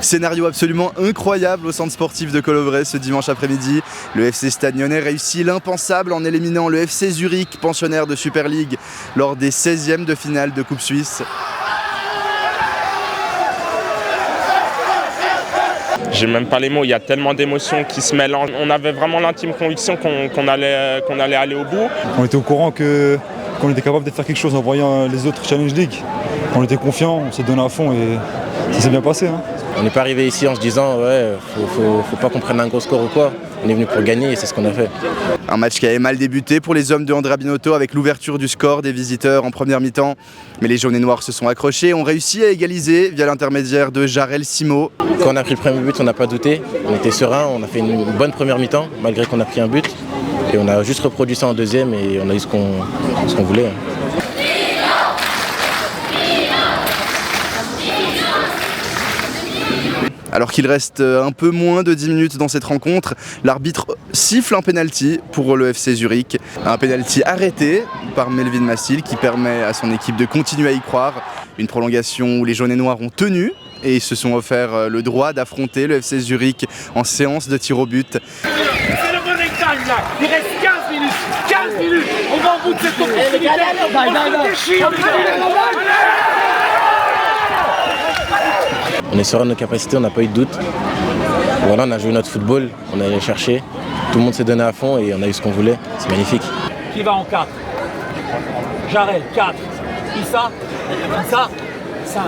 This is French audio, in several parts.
Scénario absolument incroyable au centre sportif de Colombres ce dimanche après-midi. Le FC Stade Lyonnais réussit l'impensable en éliminant le FC Zurich, pensionnaire de Super League, lors des 16e de finale de Coupe Suisse. J'ai même pas les mots, il y a tellement d'émotions qui se mélangent. On avait vraiment l'intime conviction qu'on allait aller au bout. On était au courant qu'on était capable de faire quelque chose en voyant les autres Challenge League. On était confiants, on s'est donné à fond et ça s'est bien passé. On n'est pas arrivé ici en se disant ouais, faut pas qu'on prenne un gros score ou quoi. On est venu pour gagner et c'est ce qu'on a fait. Un match qui avait mal débuté pour les hommes de Andrea Binotto avec l'ouverture du score des visiteurs en première mi-temps. Mais les jaunes et noirs se sont accrochés, ont réussi à égaliser via l'intermédiaire de Jarel Simo. Quand on a pris le premier but, on n'a pas douté. On était serein, on a fait une bonne première mi-temps malgré qu'on a pris un but. Et on a juste reproduit ça en deuxième et on a eu ce qu'on voulait. Alors qu'il reste un peu moins de 10 minutes dans cette rencontre, l'arbitre siffle un penalty pour le FC Zurich. Un penalty arrêté par Melvin Massil qui permet à son équipe de continuer à y croire. Une prolongation où les jaunes et noirs ont tenu et se sont offert le droit d'affronter le FC Zurich en séance de tir au but. C'est le bon rectangle là. Il reste 15 minutes. 15 minutes. On va au bout de cette opportunité. On se déchire. On est serein de nos capacités, on n'a pas eu de doute. Voilà, on a joué notre football, on est allé chercher. Tout le monde s'est donné à fond et on a eu ce qu'on voulait. C'est magnifique. Qui va en 4? Jarel, 4. Issa, 5.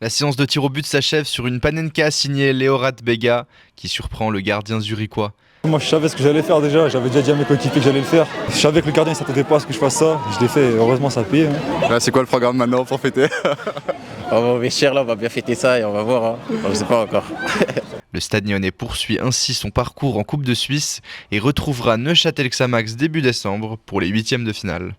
La séance de tir au but s'achève sur une panenka signée Leorat Bega qui surprend le gardien zurichois. Moi je savais ce que j'allais faire déjà, j'avais déjà dit à mes coéquipiers que j'allais le faire. Je savais que le gardien ne s'attendait pas à ce que je fasse ça, je l'ai fait et heureusement ça a payé. Là, c'est quoi le programme maintenant pour fêter? On va investir là, on va bien fêter ça et on va voir. On ne sait pas encore. Le Stade Lyonnais poursuit ainsi son parcours en Coupe de Suisse et retrouvera Neuchâtel Xamax début décembre pour les 8e de finale.